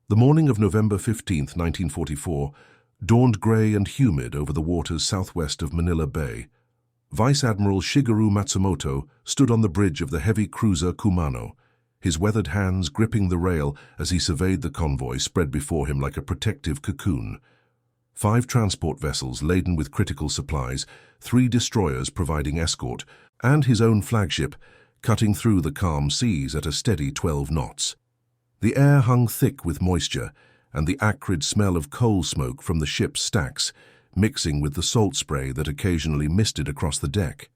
The morning of November 15, 1944, dawned grey and humid over the waters southwest of Manila Bay. Vice Admiral Shigeru Matsumoto stood on the bridge of the heavy cruiser Kumano, his weathered hands gripping the rail as he surveyed the convoy spread before him like a protective cocoon. 5 transport vessels laden with critical supplies, 3 destroyers providing escort, and his own flagship cutting through the calm seas at a steady 12 knots. The air hung thick with moisture, and the acrid smell of coal smoke from the ship's stacks, mixing with the salt spray that occasionally misted across the deck.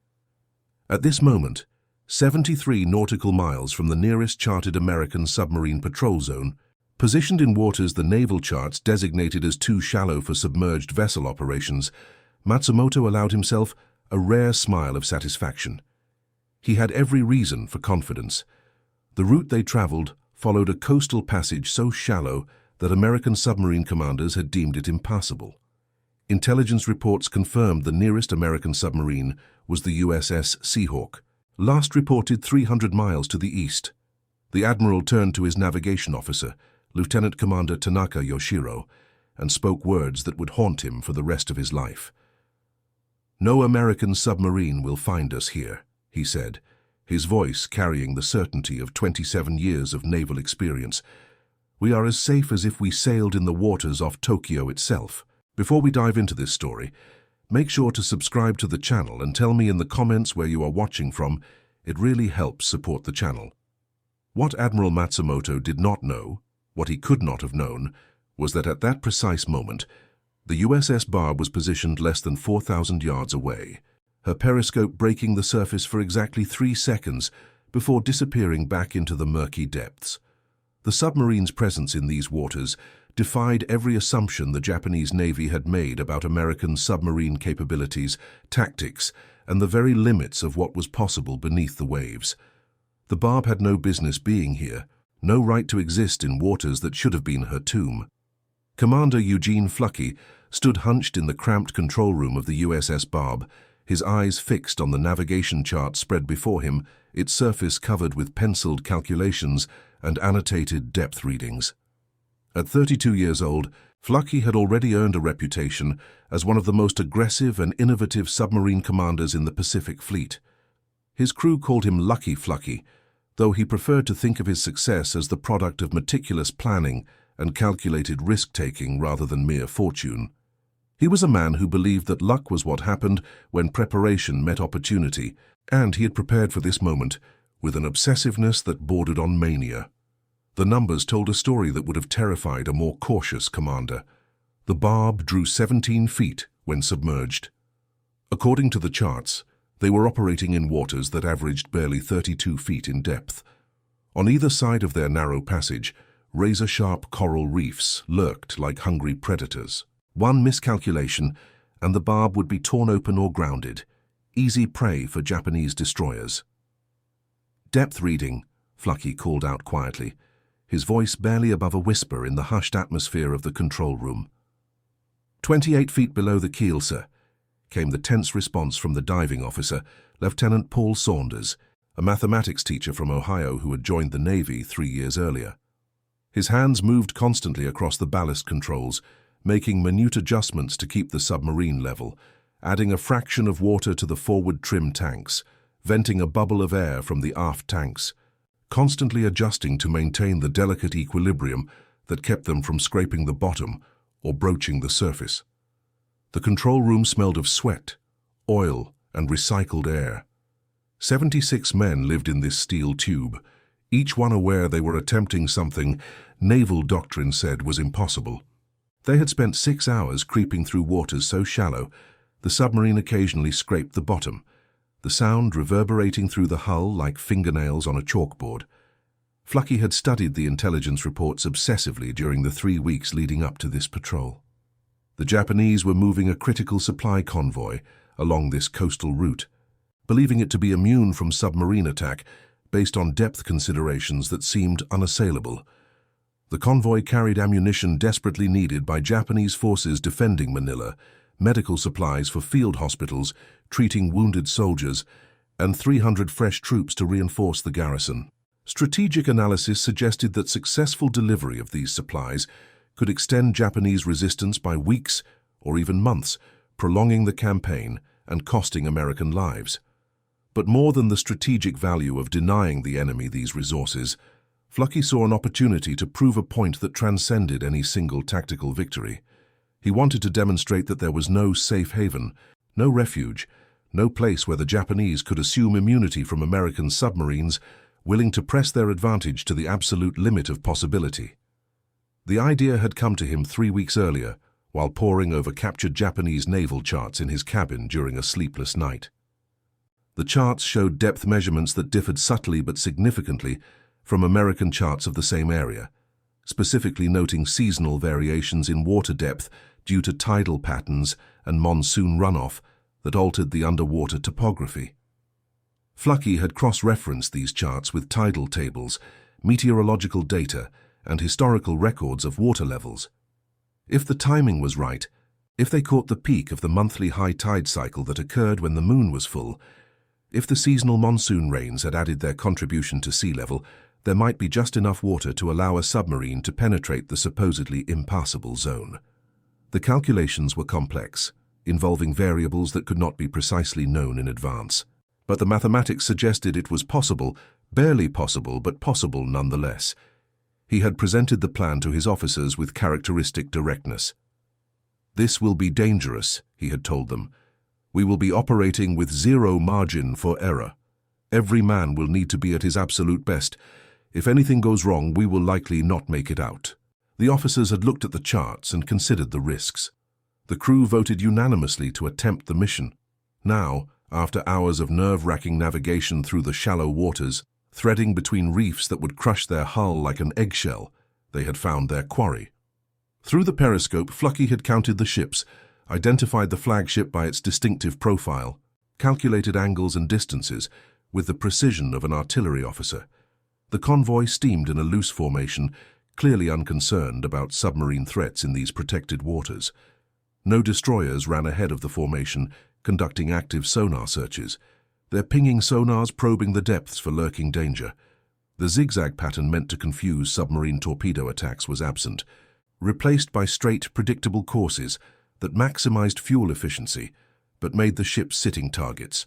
At this moment, 73 nautical miles from the nearest charted American submarine patrol zone, positioned in waters the naval charts designated as too shallow for submerged vessel operations, Matsumoto allowed himself a rare smile of satisfaction. He had every reason for confidence. The route they traveled followed a coastal passage so shallow that American submarine commanders had deemed it impassable. Intelligence reports confirmed the nearest American submarine was the USS Seahawk, last reported 300 miles to the east. The Admiral turned to his navigation officer, Lieutenant Commander Tanaka Yoshiro, and spoke words that would haunt him for the rest of his life. "No American submarine will find us here," he said, his voice carrying the certainty of 27 years of naval experience. "We are as safe as if we sailed in the waters off Tokyo itself." Before we dive into this story, make sure to subscribe to the channel and tell me in the comments where you are watching from. It really helps support the channel. What Admiral Matsumoto did not know, what he could not have known, was that at that precise moment, the USS Barb was positioned less than 4,000 yards away, her periscope breaking the surface for exactly 3 seconds before disappearing back into the murky depths. The submarine's presence in these waters defied every assumption the Japanese Navy had made about American submarine capabilities, tactics, and the very limits of what was possible beneath the waves. The Barb had no business being here, no right to exist in waters that should have been her tomb. Commander Eugene Fluckey stood hunched in the cramped control room of the USS Barb, his eyes fixed on the navigation chart spread before him, its surface covered with penciled calculations and annotated depth readings. At 32 years old, Fluckey had already earned a reputation as one of the most aggressive and innovative submarine commanders in the Pacific Fleet. His crew called him Lucky Fluckey, though he preferred to think of his success as the product of meticulous planning and calculated risk-taking rather than mere fortune. He was a man who believed that luck was what happened when preparation met opportunity, and he had prepared for this moment with an obsessiveness that bordered on mania. The numbers told a story that would have terrified a more cautious commander. The Barb drew 17 feet when submerged. According to the charts, they were operating in waters that averaged barely 32 feet in depth. On either side of their narrow passage, razor-sharp coral reefs lurked like hungry predators. One miscalculation, and the Barb would be torn open or grounded, easy prey for Japanese destroyers. "Depth reading," Fluckey called out quietly, his voice barely above a whisper in the hushed atmosphere of the control room. 28 feet below the keel, sir," came the tense response from the diving officer, Lieutenant Paul Saunders, a mathematics teacher from Ohio who had joined the Navy 3 years earlier. His hands moved constantly across the ballast controls, making minute adjustments to keep the submarine level, adding a fraction of water to the forward trim tanks, venting a bubble of air from the aft tanks, constantly adjusting to maintain the delicate equilibrium that kept them from scraping the bottom or broaching the surface. The control room smelled of sweat, oil, and recycled air. 76 men lived in this steel tube, each one aware they were attempting something naval doctrine said was impossible. They had spent 6 hours creeping through waters so shallow, the submarine occasionally scraped the bottom, the sound reverberating through the hull like fingernails on a chalkboard. Fluckey had studied the intelligence reports obsessively during the 3 weeks leading up to this patrol. The Japanese were moving a critical supply convoy along this coastal route, believing it to be immune from submarine attack based on depth considerations that seemed unassailable. The convoy carried ammunition desperately needed by Japanese forces defending Manila, medical supplies for field hospitals, treating wounded soldiers, and 300 fresh troops to reinforce the garrison. Strategic analysis suggested that successful delivery of these supplies could extend Japanese resistance by weeks or even months, prolonging the campaign and costing American lives. But more than the strategic value of denying the enemy these resources, Flucky saw an opportunity to prove a point that transcended any single tactical victory. He wanted to demonstrate that there was no safe haven, no refuge, no place where the Japanese could assume immunity from American submarines willing to press their advantage to the absolute limit of possibility. The idea had come to him 3 weeks earlier, while poring over captured Japanese naval charts in his cabin during a sleepless night. The charts showed depth measurements that differed subtly but significantly from American charts of the same area, specifically noting seasonal variations in water depth due to tidal patterns and monsoon runoff that altered the underwater topography. Flucky had cross-referenced these charts with tidal tables, meteorological data, and historical records of water levels. If the timing was right, if they caught the peak of the monthly high tide cycle that occurred when the moon was full, if the seasonal monsoon rains had added their contribution to sea level, there might be just enough water to allow a submarine to penetrate the supposedly impassable zone. The calculations were complex, involving variables that could not be precisely known in advance. But the mathematics suggested it was possible, barely possible, but possible nonetheless. He had presented the plan to his officers with characteristic directness. "This will be dangerous," he had told them. "We will be operating with zero margin for error. Every man will need to be at his absolute best. If anything goes wrong, we will likely not make it out." The officers had looked at the charts and considered the risks. The crew voted unanimously to attempt the mission. Now, after hours of nerve-wracking navigation through the shallow waters, threading between reefs that would crush their hull like an eggshell, they had found their quarry. Through the periscope, Flucky had counted the ships, identified the flagship by its distinctive profile, calculated angles and distances with the precision of an artillery officer. The convoy steamed in a loose formation, clearly unconcerned about submarine threats in these protected waters. No destroyers ran ahead of the formation, conducting active sonar searches, their pinging sonars probing the depths for lurking danger. The zigzag pattern meant to confuse submarine torpedo attacks was absent, replaced by straight, predictable courses that maximized fuel efficiency but made the ships sitting targets.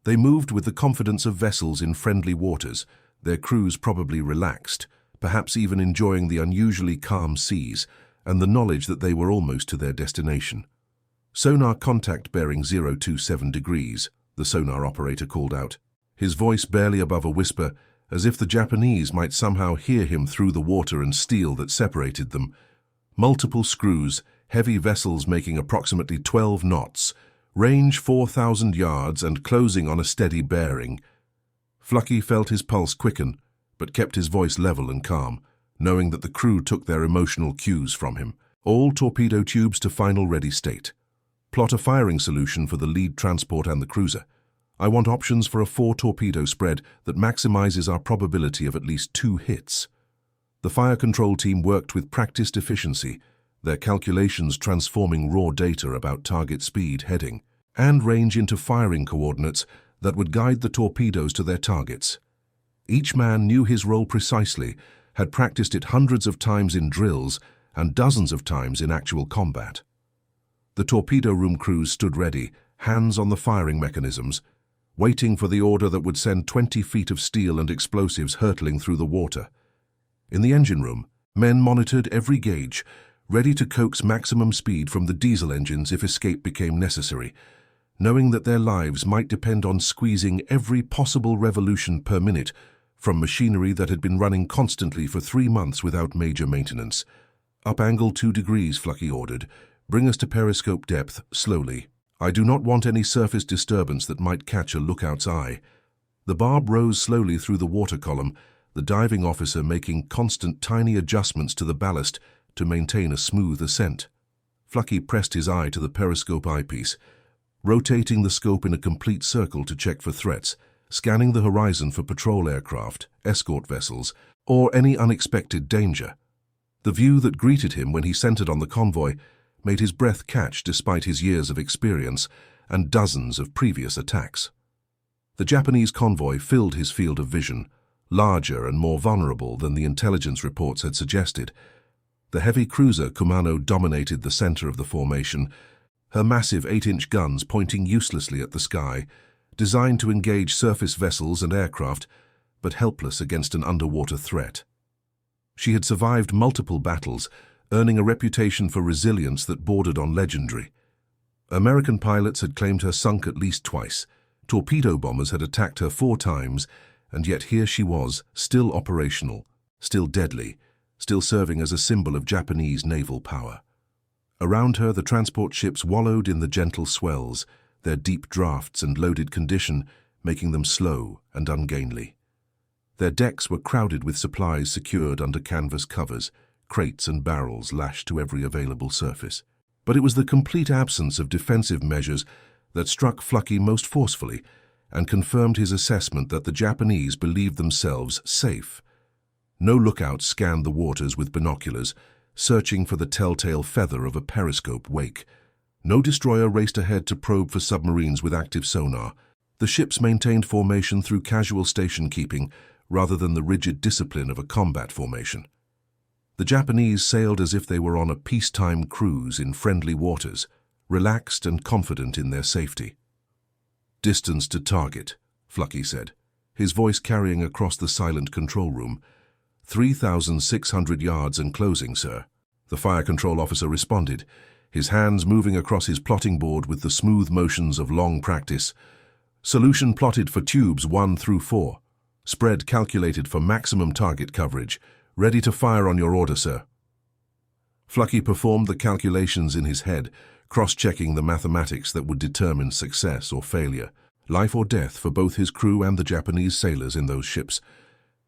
They moved with the confidence of vessels in friendly waters, their crews probably relaxed, perhaps even enjoying the unusually calm seas and the knowledge that they were almost to their destination. "Sonar contact bearing 027 degrees, the sonar operator called out, his voice barely above a whisper, as if the Japanese might somehow hear him through the water and steel that separated them. Multiple screws, heavy vessels making approximately 12 knots, range 4,000 yards and closing on a steady bearing. Flucky felt his pulse quicken, but kept his voice level and calm, knowing that the crew took their emotional cues from him. All torpedo tubes to final ready state. Plot a firing solution for the lead transport and the cruiser. I want options for a 4-torpedo spread that maximizes our probability of at least 2 hits. The fire control team worked with practiced efficiency, their calculations transforming raw data about target speed, heading, and range into firing coordinates that would guide the torpedoes to their targets. Each man knew his role precisely, had practiced it hundreds of times in drills and dozens of times in actual combat. The torpedo room crews stood ready, hands on the firing mechanisms, waiting for the order that would send 20 feet of steel and explosives hurtling through the water. In the engine room, men monitored every gauge, ready to coax maximum speed from the diesel engines if escape became necessary, knowing that their lives might depend on squeezing every possible revolution per minute from machinery that had been running constantly for 3 months without major maintenance. "Up angle 2 degrees, Flucky ordered. Bring us to periscope depth, slowly. I do not want any surface disturbance that might catch a lookout's eye." The barb rose slowly through the water column, the diving officer making constant tiny adjustments to the ballast to maintain a smooth ascent. Flucky pressed his eye to the periscope eyepiece, rotating the scope in a complete circle to check for threats, scanning the horizon for patrol aircraft, escort vessels, or any unexpected danger. The view that greeted him when he centered on the convoy made his breath catch despite his years of experience and dozens of previous attacks. The Japanese convoy filled his field of vision, larger and more vulnerable than the intelligence reports had suggested. The heavy cruiser Kumano dominated the center of the formation, her massive 8-inch guns pointing uselessly at the sky, designed to engage surface vessels and aircraft, but helpless against an underwater threat. She had survived multiple battles, earning a reputation for resilience that bordered on legendary. American pilots had claimed her sunk at least twice. Torpedo bombers had attacked her 4 times, and yet here she was, still operational, still deadly, still serving as a symbol of Japanese naval power. Around her, the transport ships wallowed in the gentle swells, their deep drafts and loaded condition making them slow and ungainly. Their decks were crowded with supplies secured under canvas covers, crates and barrels lashed to every available surface. But it was the complete absence of defensive measures that struck Flucky most forcefully and confirmed his assessment that the Japanese believed themselves safe. No lookout scanned the waters with binoculars, searching for the telltale feather of a periscope wake. No destroyer raced ahead to probe for submarines with active sonar. The ships maintained formation through casual station keeping rather than the rigid discipline of a combat formation. The Japanese sailed as if they were on a peacetime cruise in friendly waters, relaxed and confident in their safety. "Distance to target," Flucky said, his voice carrying across the silent control room. 3,600 yards and closing, sir." The fire control officer responded, his hands moving across his plotting board with the smooth motions of long practice. "Solution plotted for tubes 1 through 4. Spread calculated for maximum target coverage. Ready to fire on your order, sir." Flucky performed the calculations in his head, cross-checking the mathematics that would determine success or failure, life or death for both his crew and the Japanese sailors in those ships.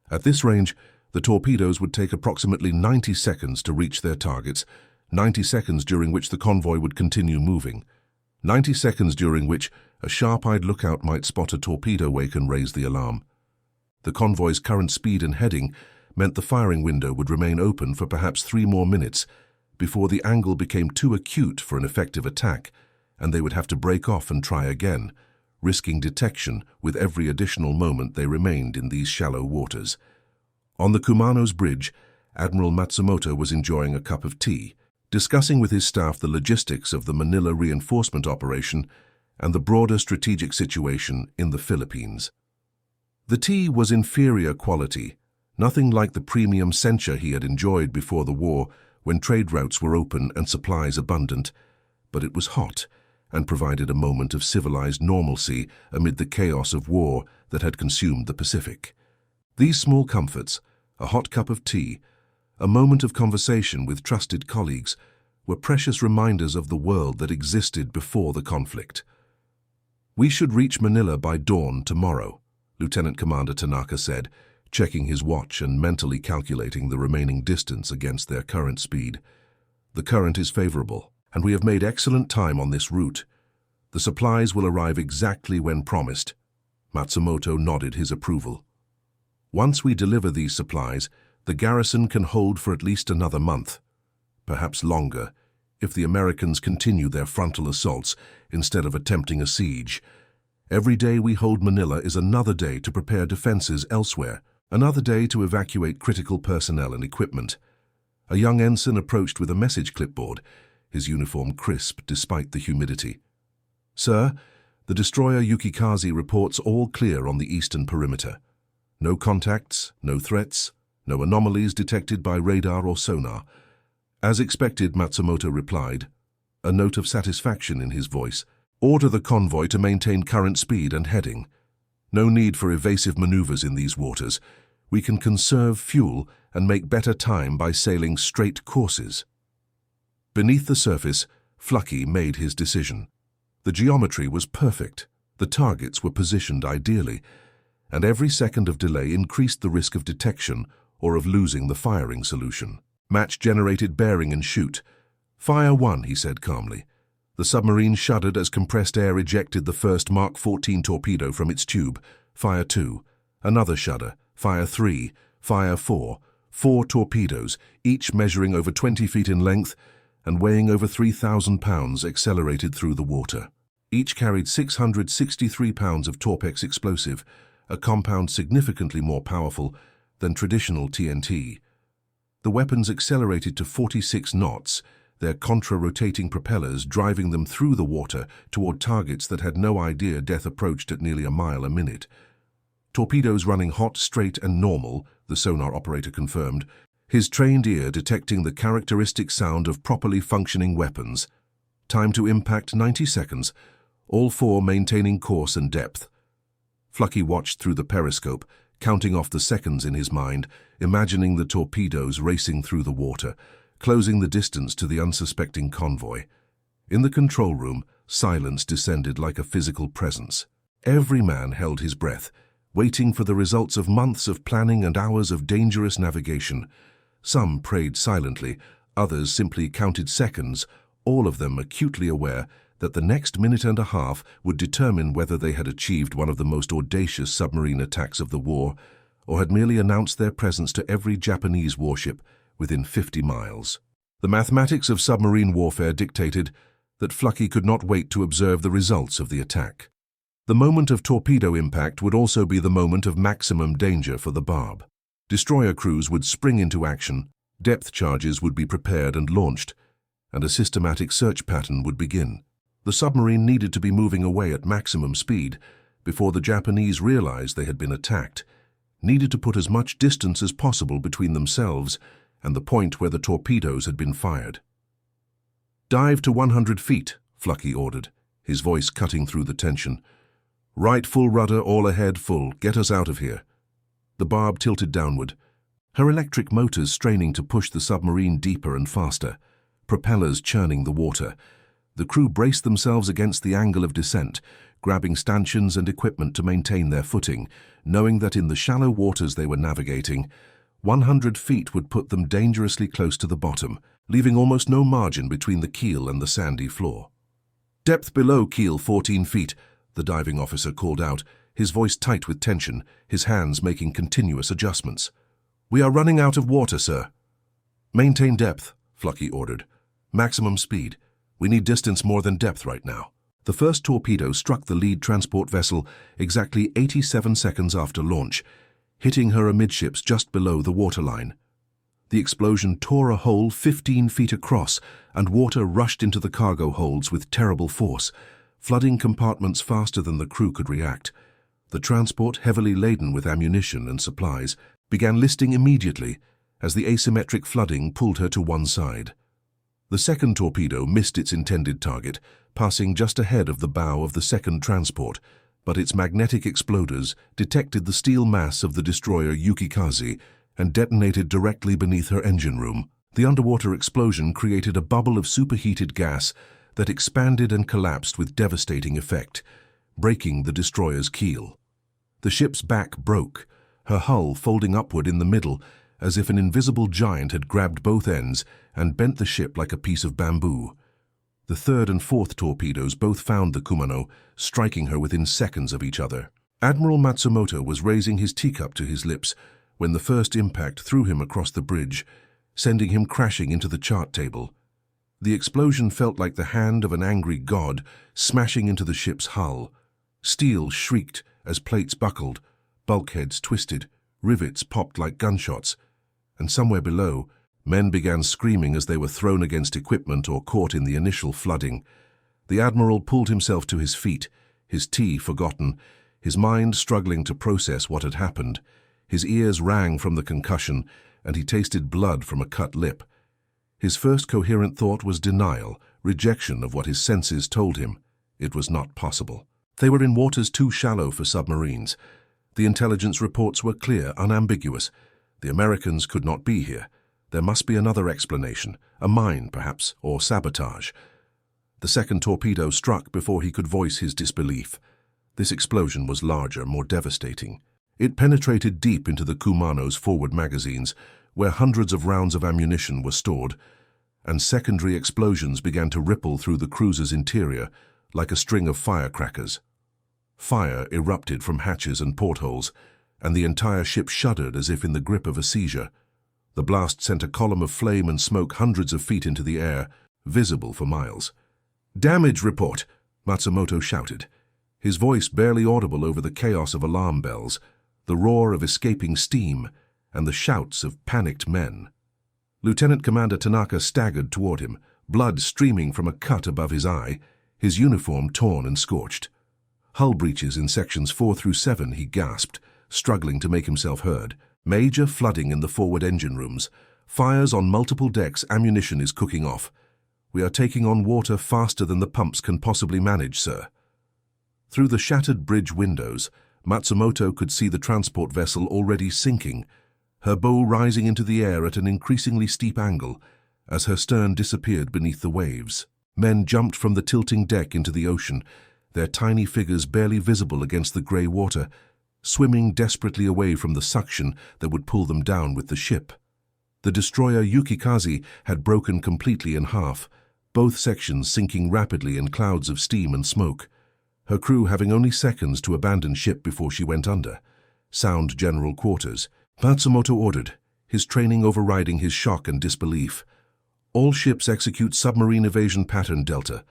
At this range, the torpedoes would take approximately 90 seconds to reach their targets, 90 seconds during which the convoy would continue moving, 90 seconds during which a sharp-eyed lookout might spot a torpedo wake and raise the alarm. The convoy's current speed and heading meant the firing window would remain open for perhaps 3 more minutes before the angle became too acute for an effective attack, and they would have to break off and try again, risking detection with every additional moment they remained in these shallow waters. On the Kumano's bridge, Admiral Matsumoto was enjoying a cup of tea, discussing with his staff the logistics of the Manila reinforcement operation and the broader strategic situation in the Philippines. The tea was inferior quality, nothing like the premium sencha he had enjoyed before the war when trade routes were open and supplies abundant, but it was hot and provided a moment of civilized normalcy amid the chaos of war that had consumed the Pacific. These small comforts, a hot cup of tea, a moment of conversation with trusted colleagues, were precious reminders of the world that existed before the conflict. "We should reach Manila by dawn tomorrow," Lieutenant Commander Tanaka said, checking his watch and mentally calculating the remaining distance against their current speed. "The current is favorable, and we have made excellent time on this route. The supplies will arrive exactly when promised." Matsumoto nodded his approval. "Once we deliver these supplies, the garrison can hold for at least another month, perhaps longer, if the Americans continue their frontal assaults instead of attempting a siege. Every day we hold Manila is another day to prepare defenses elsewhere, another day to evacuate critical personnel and equipment." A young ensign approached with a message clipboard, his uniform crisp despite the humidity. "Sir, the destroyer Yukikaze reports all clear on the eastern perimeter. No contacts, no threats, no anomalies detected by radar or sonar." As expected, Matsumoto replied, a note of satisfaction in his voice. "Order the convoy to maintain current speed and heading. No need for evasive maneuvers in these waters. We can conserve fuel and make better time by sailing straight courses." Beneath the surface, Flucky made his decision. The geometry was perfect, the targets were positioned ideally, and every second of delay increased the risk of detection or of losing the firing solution. Match-generated bearing and shoot. "Fire 1, he said calmly. The submarine shuddered as compressed air ejected the first Mark 14 torpedo from its tube. "Fire 2. Another shudder. "Fire 3. "Fire 4. 4 torpedoes, each measuring over 20 feet in length and weighing over 3,000 pounds, accelerated through the water. Each carried 663 pounds of Torpex explosive, a compound significantly more powerful than traditional TNT. The weapons accelerated to 46 knots, their contra-rotating propellers driving them through the water toward targets that had no idea death approached at nearly a mile a minute. Torpedoes running hot, straight, and normal, the sonar operator confirmed, his trained ear detecting the characteristic sound of properly functioning weapons. Time to impact 90 seconds, all four maintaining course and depth. Flucky watched through the periscope, counting off the seconds in his mind, imagining the torpedoes racing through the water, closing the distance to the unsuspecting convoy. In the control room, silence descended like a physical presence. Every man held his breath, waiting for the results of months of planning and hours of dangerous navigation. Some prayed silently, others simply counted seconds, all of them acutely aware that the next minute and a half would determine whether they had achieved one of the most audacious submarine attacks of the war, or had merely announced their presence to every Japanese warship within 50 miles. The mathematics of submarine warfare dictated that Flucky could not wait to observe the results of the attack. The moment of torpedo impact would also be the moment of maximum danger for the Barb. Destroyer crews would spring into action, depth charges would be prepared and launched, and a systematic search pattern would begin. The submarine needed to be moving away at maximum speed before the Japanese realized they had been attacked, needed to put as much distance as possible between themselves and the point where the torpedoes had been fired. "Dive to 100 feet, Flucky ordered, his voice cutting through the tension. "Right full rudder, all ahead full. Get us out of here." The Barb tilted downward, her electric motors straining to push the submarine deeper and faster, propellers churning the water. The crew braced themselves against the angle of descent, grabbing stanchions and equipment to maintain their footing, knowing that in the shallow waters they were navigating, 100 feet would put them dangerously close to the bottom, leaving almost no margin between the keel and the sandy floor. "Depth below keel 14 feet, the diving officer called out, his voice tight with tension, his hands making continuous adjustments. "We are running out of water, sir." "Maintain depth," Flucky ordered. "Maximum speed. We need distance more than depth right now." The first torpedo struck the lead transport vessel exactly 87 seconds after launch, hitting her amidships just below the waterline. The explosion tore a hole 15 feet across, and water rushed into the cargo holds with terrible force, flooding compartments faster than the crew could react. The transport, heavily laden with ammunition and supplies, began listing immediately as the asymmetric flooding pulled her to one side. The second torpedo missed its intended target, passing just ahead of the bow of the second transport, but its magnetic exploders detected the steel mass of the destroyer Yukikaze and detonated directly beneath her engine room. The underwater explosion created a bubble of superheated gas that expanded and collapsed with devastating effect, breaking the destroyer's keel. The ship's back broke, her hull folding upward in the middle as if an invisible giant had grabbed both ends and bent the ship like a piece of bamboo. The third and fourth torpedoes both found the Kumano, striking her within seconds of each other. Admiral Matsumoto was raising his teacup to his lips when the first impact threw him across the bridge, sending him crashing into the chart table. The explosion felt like the hand of an angry god smashing into the ship's hull. Steel shrieked as plates buckled, bulkheads twisted, rivets popped like gunshots, and somewhere below, men began screaming as they were thrown against equipment or caught in the initial flooding. The Admiral pulled himself to his feet, his tea forgotten, his mind struggling to process what had happened. His ears rang from the concussion, and he tasted blood from a cut lip. His first coherent thought was denial, rejection of what his senses told him. It was not possible. They were in waters too shallow for submarines. The intelligence reports were clear, unambiguous. The Americans could not be here. There must be another explanation, a mine, perhaps, or sabotage. The second torpedo struck before he could voice his disbelief. This explosion was larger, more devastating. It penetrated deep into the Kumano's forward magazines, where hundreds of rounds of ammunition were stored, and secondary explosions began to ripple through the cruiser's interior like a string of firecrackers. Fire erupted from hatches and portholes, and the entire ship shuddered as if in the grip of a seizure. The blast sent a column of flame and smoke hundreds of feet into the air, visible for miles. "Damage report!" Matsumoto shouted. his voice barely audible over the chaos of alarm bells, the roar of escaping steam, and the shouts of panicked men. Lieutenant Commander Tanaka staggered toward him, blood streaming from a cut above his eye, his uniform torn and scorched. "Hull breaches in sections 4 through 7, he gasped, struggling to make himself heard. "Major flooding in the forward engine rooms. Fires on multiple decks, ammunition is cooking off. We are taking on water faster than the pumps can possibly manage, sir." Through the shattered bridge windows, Matsumoto could see the transport vessel already sinking, her bow rising into the air at an increasingly steep angle as her stern disappeared beneath the waves. Men jumped from the tilting deck into the ocean, their tiny figures barely visible against the grey water, swimming desperately away from the suction that would pull them down with the ship. The destroyer Yukikaze had broken completely in half, both sections sinking rapidly in clouds of steam and smoke, her crew having only seconds to abandon ship before she went under. Sound general quarters. Matsumoto ordered, his training overriding his shock and disbelief. "All ships execute submarine evasion pattern Delta.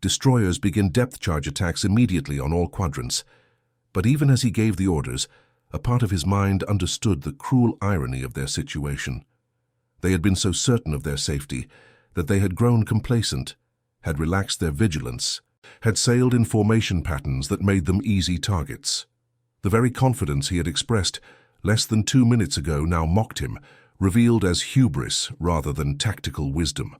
Destroyers begin depth charge attacks immediately on all quadrants." But even as he gave the orders, a part of his mind understood the cruel irony of their situation. They had been so certain of their safety that they had grown complacent, had relaxed their vigilance, had sailed in formation patterns that made them easy targets. The very confidence he had expressed less than 2 minutes ago now mocked him, revealed as hubris rather than tactical wisdom.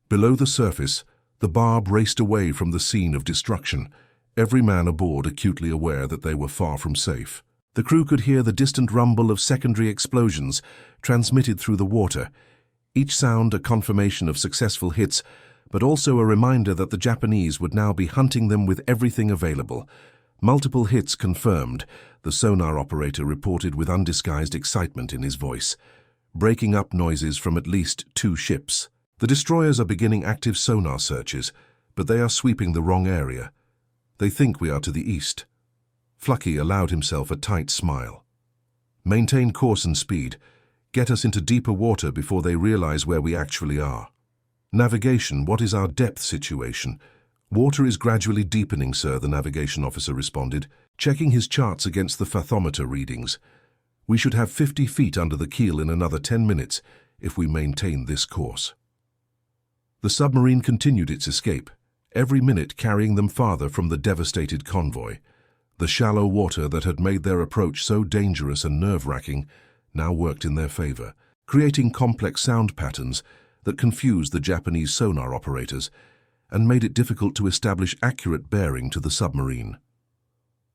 Below the surface, the Barb raced away from the scene of destruction, every man aboard acutely aware that they were far from safe. The crew could hear the distant rumble of secondary explosions transmitted through the water, each sound a confirmation of successful hits, but also a reminder that the Japanese would now be hunting them with everything available. "Multiple hits confirmed," the sonar operator reported with undisguised excitement in his voice, breaking up noises from at least 2 ships. "The destroyers are beginning active sonar searches, but they are sweeping the wrong area. They think we are to the east." Flucky allowed himself a tight smile. "Maintain course and speed. Get us into deeper water before they realize where we actually are." "Navigation, what is our depth situation?" "Water is gradually deepening, sir," the navigation officer responded, checking his charts against the fathometer readings. "We should have 50 feet under the keel in another 10 minutes if we maintain this course." The submarine continued its escape, every minute carrying them farther from the devastated convoy. The shallow water that had made their approach so dangerous and nerve-wracking now worked in their favor, creating complex sound patterns that confused the Japanese sonar operators and made it difficult to establish accurate bearing to the submarine.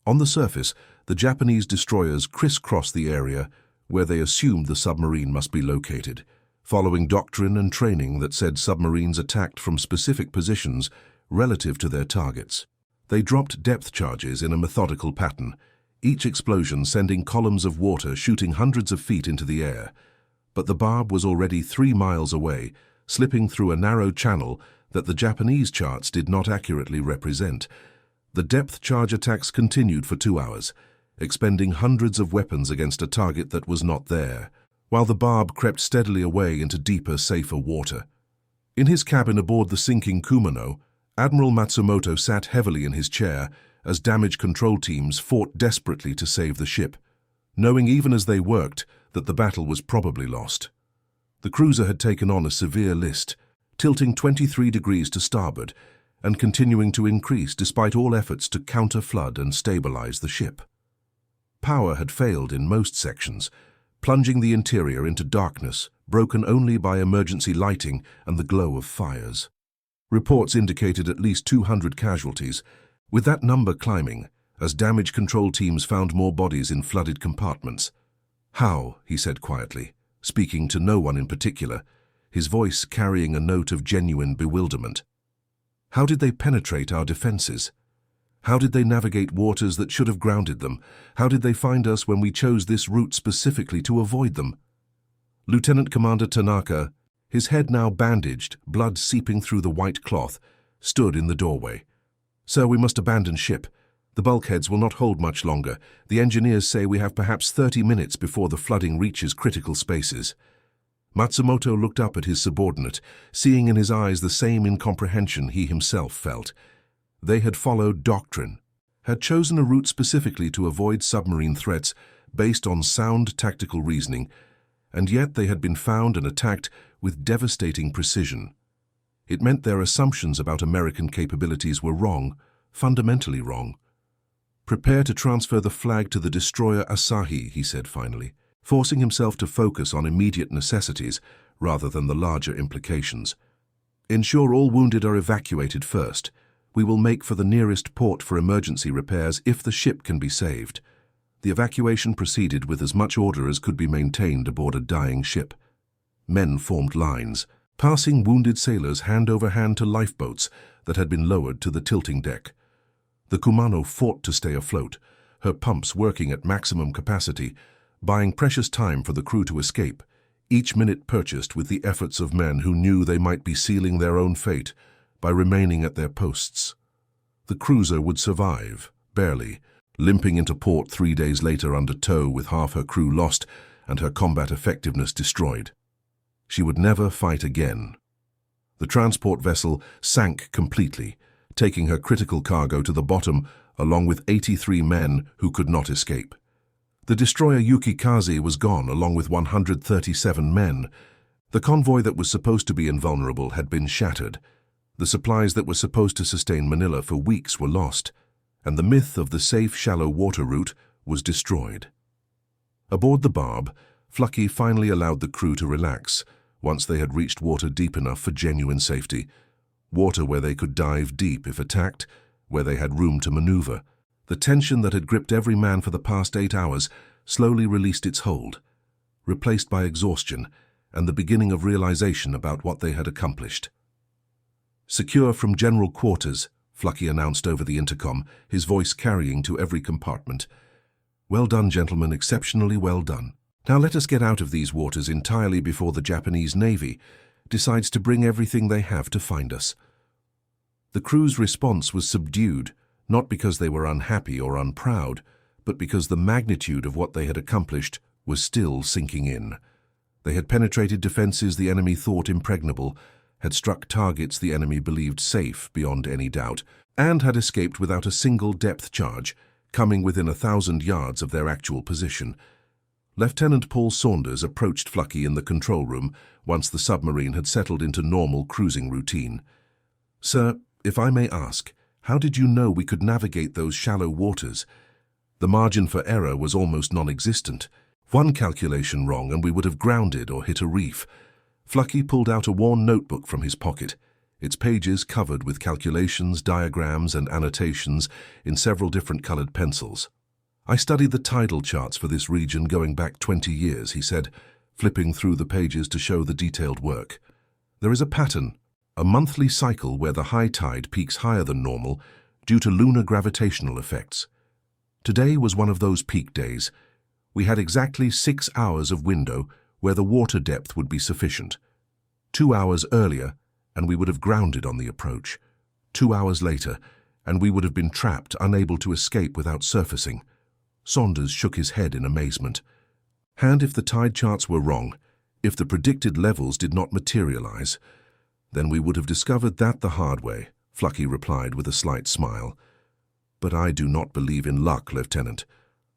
On the surface, the Japanese destroyers crisscrossed the area where they assumed the submarine must be located, following doctrine and training that said submarines attacked from specific positions relative to their targets. They dropped depth charges in a methodical pattern, each explosion sending columns of water shooting hundreds of feet into the air. But the Barb was already 3 miles away, slipping through a narrow channel that the Japanese charts did not accurately represent. The depth charge attacks continued for 2 hours, expending hundreds of weapons against a target that was not there, while the Barb crept steadily away into deeper, safer water. In his cabin aboard the sinking Kumano, Admiral Matsumoto sat heavily in his chair as damage control teams fought desperately to save the ship, knowing even as they worked that the battle was probably lost. The cruiser had taken on a severe list, tilting 23 degrees to starboard and continuing to increase despite all efforts to counter-flood and stabilize the ship. Power had failed in most sections, plunging the interior into darkness, broken only by emergency lighting and the glow of fires. Reports indicated at least 200 casualties, with that number climbing as damage control teams found more bodies in flooded compartments. "How?" he said quietly, speaking to no one in particular, his voice carrying a note of genuine bewilderment. "How did they penetrate our defenses? How did they navigate waters that should have grounded them? How did they find us when we chose this route specifically to avoid them?" Lieutenant Commander Tanaka, his head now bandaged, blood seeping through the white cloth, stood in the doorway. "Sir, we must abandon ship. The bulkheads will not hold much longer. The engineers say we have perhaps 30 minutes before the flooding reaches critical spaces." Matsumoto looked up at his subordinate, seeing in his eyes the same incomprehension he himself felt. They had followed doctrine, had chosen a route specifically to avoid submarine threats based on sound tactical reasoning, and yet they had been found and attacked with devastating precision. It meant their assumptions about American capabilities were wrong, fundamentally wrong. "Prepare to transfer the flag to the destroyer Asahi," he said finally, forcing himself to focus on immediate necessities rather than the larger implications. "Ensure all wounded are evacuated first. We will make for the nearest port for emergency repairs if the ship can be saved." The evacuation proceeded with as much order as could be maintained aboard a dying ship. Men formed lines, passing wounded sailors hand over hand to lifeboats that had been lowered to the tilting deck. The Kumano fought to stay afloat, her pumps working at maximum capacity, buying precious time for the crew to escape, each minute purchased with the efforts of men who knew they might be sealing their own fate by remaining at their posts. The cruiser would survive, barely, limping into port 3 days later under tow with half her crew lost and her combat effectiveness destroyed. She would never fight again. The transport vessel sank completely, taking her critical cargo to the bottom along with 83 men who could not escape. The destroyer Yukikaze was gone along with 137 men. The convoy that was supposed to be invulnerable had been shattered. The supplies that were supposed to sustain Manila for weeks were lost, and the myth of the safe shallow water route was destroyed. Aboard the Barb, Flucky finally allowed the crew to relax once they had reached water deep enough for genuine safety, water where they could dive deep if attacked, where they had room to maneuver. The tension that had gripped every man for the past 8 hours slowly released its hold, replaced by exhaustion and the beginning of realization about what they had accomplished. "Secure from general quarters," Flucky announced over the intercom, his voice carrying to every compartment. "Well done, gentlemen, exceptionally well done. Now let us get out of these waters entirely before the Japanese Navy decides to bring everything they have to find us." The crew's response was subdued, not because they were unhappy or unproud, but because the magnitude of what they had accomplished was still sinking in. They had penetrated defenses the enemy thought impregnable, had struck targets the enemy believed safe beyond any doubt, and had escaped without a single depth charge, coming within 1,000 yards of their actual position. Lieutenant Paul Saunders approached Flucky in the control room once the submarine had settled into normal cruising routine. "Sir, if I may ask, how did you know we could navigate those shallow waters? The margin for error was almost non-existent. One calculation wrong and we would have grounded or hit a reef." Flucky pulled out a worn notebook from his pocket, its pages covered with calculations, diagrams, and annotations in several different colored pencils. "I studied the tidal charts for this region going back 20 years, he said, flipping through the pages to show the detailed work. "There is a pattern, a monthly cycle where the high tide peaks higher than normal due to lunar gravitational effects. Today was one of those peak days. We had exactly 6 hours of window where the water depth would be sufficient. 2 hours earlier, and we would have grounded on the approach. 2 hours later, and we would have been trapped, unable to escape without surfacing." Saunders shook his head in amazement. "And if the tide charts were wrong, if the predicted levels did not materialize, then we would have discovered that the hard way," Flucky replied with a slight smile. "But I do not believe in luck, Lieutenant.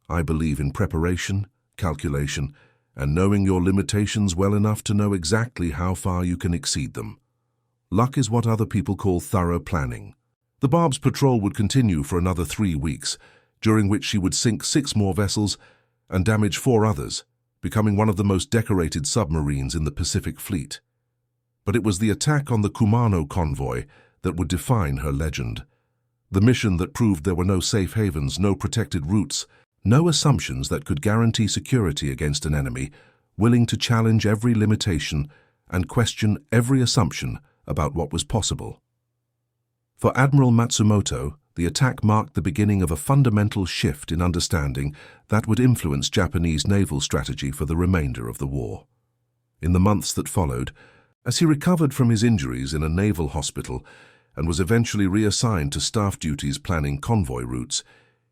I believe in preparation, calculation, and knowing your limitations well enough to know exactly how far you can exceed them. Luck is what other people call thorough planning." The Barb's patrol would continue for another 3 weeks, during which she would sink 6 more vessels and damage 4 others, becoming one of the most decorated submarines in the Pacific Fleet. But it was the attack on the Kumano convoy that would define her legend. The mission that proved there were no safe havens, no protected routes, no assumptions that could guarantee security against an enemy willing to challenge every limitation and question every assumption about what was possible. For Admiral Matsumoto, the attack marked the beginning of a fundamental shift in understanding that would influence Japanese naval strategy for the remainder of the war. In the months that followed, as he recovered from his injuries in a naval hospital and was eventually reassigned to staff duties planning convoy routes,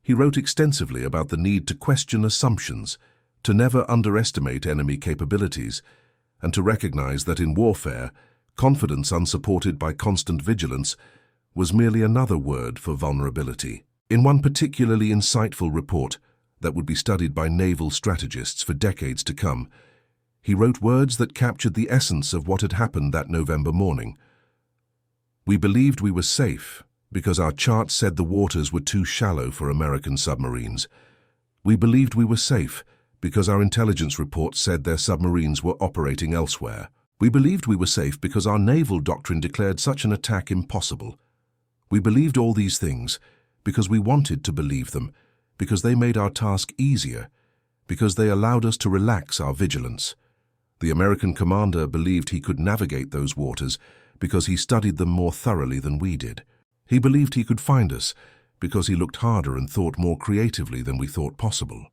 he wrote extensively about the need to question assumptions, to never underestimate enemy capabilities, and to recognize that in warfare, confidence unsupported by constant vigilance was merely another word for vulnerability. In one particularly insightful report that would be studied by naval strategists for decades to come, he wrote words that captured the essence of what had happened that November morning. "We believed we were safe because our charts said the waters were too shallow for American submarines. We believed we were safe because our intelligence reports said their submarines were operating elsewhere. We believed we were safe because our naval doctrine declared such an attack impossible. We believed all these things because we wanted to believe them, because they made our task easier, because they allowed us to relax our vigilance. The American commander believed he could navigate those waters because he studied them more thoroughly than we did. He believed he could find us because he looked harder and thought more creatively than we thought possible.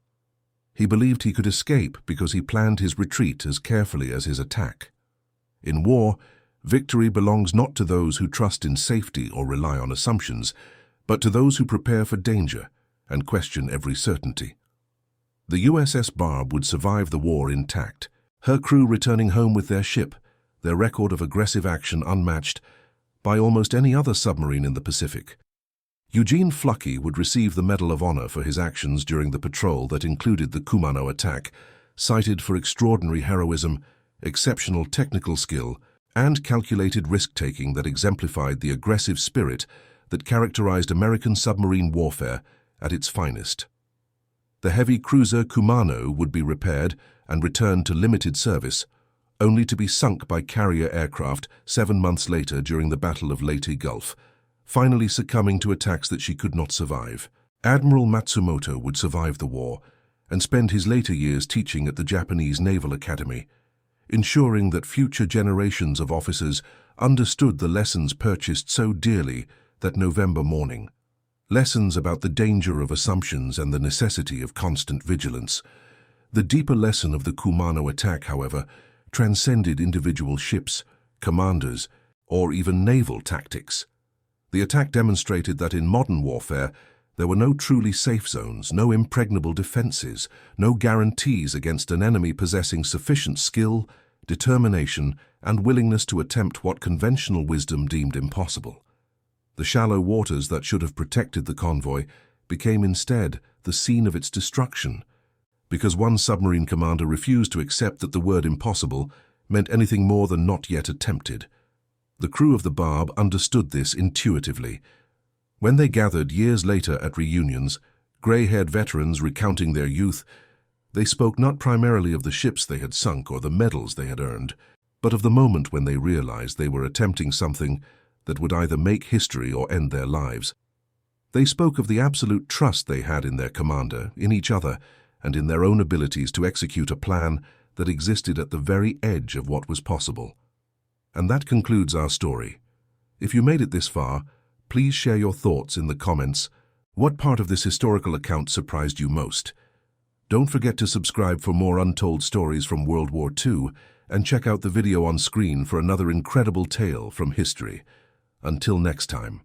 He believed he could escape because he planned his retreat as carefully as his attack. In war, victory belongs not to those who trust in safety or rely on assumptions, but to those who prepare for danger and question every certainty. The USS Barb would survive the war intact, her crew returning home with their ship, their record of aggressive action unmatched by almost any other submarine in the Pacific. Eugene Fluckey would receive the Medal of Honor for his actions during the patrol that included the Kumano attack, cited for extraordinary heroism, exceptional technical skill, and calculated risk-taking that exemplified the aggressive spirit that characterized American submarine warfare at its finest. The heavy cruiser Kumano would be repaired and returned to limited service, only to be sunk by carrier aircraft 7 months later during the Battle of Leyte Gulf, finally succumbing to attacks that she could not survive. Admiral Matsumoto would survive the war and spend his later years teaching at the Japanese Naval Academy, ensuring that future generations of officers understood the lessons purchased so dearly that November morning. Lessons about the danger of assumptions and the necessity of constant vigilance. The deeper lesson of the Kumano attack, however, transcended individual ships, commanders, or even naval tactics. The attack demonstrated that in modern warfare, there were no truly safe zones, no impregnable defenses, no guarantees against an enemy possessing sufficient skill, determination, and willingness to attempt what conventional wisdom deemed impossible. The shallow waters that should have protected the convoy became instead the scene of its destruction, because one submarine commander refused to accept that the word impossible meant anything more than not yet attempted. The crew of the Barb understood this intuitively. When they gathered years later at reunions, grey-haired veterans recounting their youth, they spoke not primarily of the ships they had sunk or the medals they had earned, but of the moment when they realized they were attempting something that would either make history or end their lives. They spoke of the absolute trust they had in their commander, in each other, and in their own abilities to execute a plan that existed at the very edge of what was possible. And that concludes our story. If you made it this far, please share your thoughts in the comments. What part of this historical account surprised you most? Don't forget to subscribe for more untold stories from World War II, and check out the video on screen for another incredible tale from history. Until next time.